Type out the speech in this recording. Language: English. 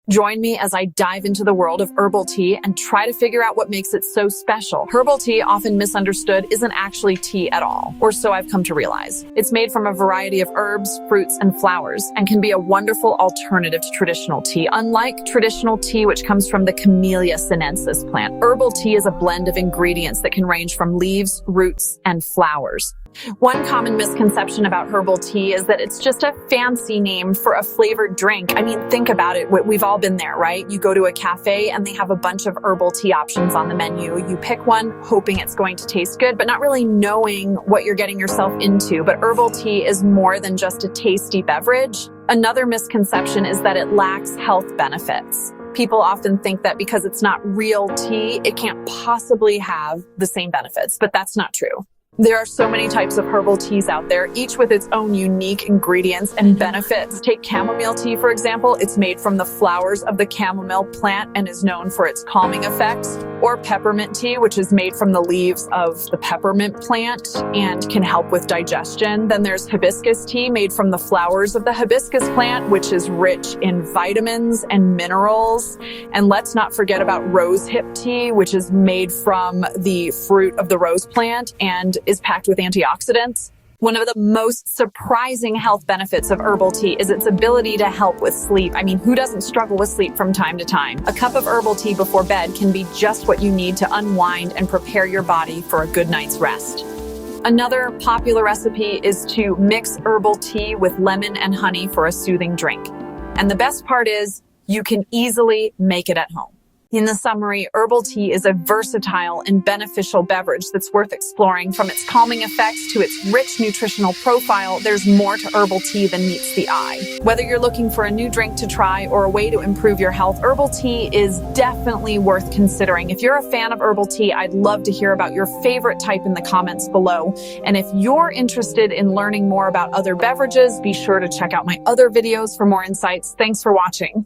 Join me as I dive into the world of herbal tea and try to figure out what makes it so special. Herbal tea, often misunderstood, isn't actually tea at all, or so I've come to realize. It's made from a variety of herbs, fruits, and flowers, and can be a wonderful alternative to traditional tea. Unlike traditional tea, which comes from the Camellia sinensis plant, herbal tea is a blend of ingredients that can range from leaves, roots, and flowers. One common misconception about herbal tea is that it's just a fancy name for a flavored drink. I mean, think about it. We've all been there, right? You go to a cafe and they have a bunch of herbal tea options on the menu. You pick one, hoping it's going to taste good, but not really knowing what you're getting yourself into. But herbal tea is more than just a tasty beverage. Another misconception is that it lacks health benefits. People often think that because it's not real tea, it can't possibly have the same benefits, but that's not true. There are so many types of herbal teas out there, each with its own unique ingredients and benefits. Take chamomile tea, for example. It's made from the flowers of the chamomile plant and is known for its calming effects. Or peppermint tea, which is made from the leaves of the peppermint plant and can help with digestion. Then there's hibiscus tea, made from the flowers of the hibiscus plant, which is rich in vitamins and minerals. And let's not forget about rosehip tea, which is made from the fruit of the rose plant and is packed with antioxidants. One of the most surprising health benefits of herbal tea is its ability to help with sleep. I mean, who doesn't struggle with sleep from time to time? A cup of herbal tea before bed can be just what you need to unwind and prepare your body for a good night's rest. Another popular recipe is to mix herbal tea with lemon and honey for a soothing drink. And the best part is, you can easily make it at home. In the summary, herbal tea is a versatile and beneficial beverage that's worth exploring. From its calming effects to its rich nutritional profile, there's more to herbal tea than meets the eye. Whether you're looking for a new drink to try or a way to improve your health, herbal tea is definitely worth considering. If you're a fan of herbal tea, I'd love to hear about your favorite type in the comments below. And if you're interested in learning more about other beverages, be sure to check out my other videos for more insights. Thanks for watching.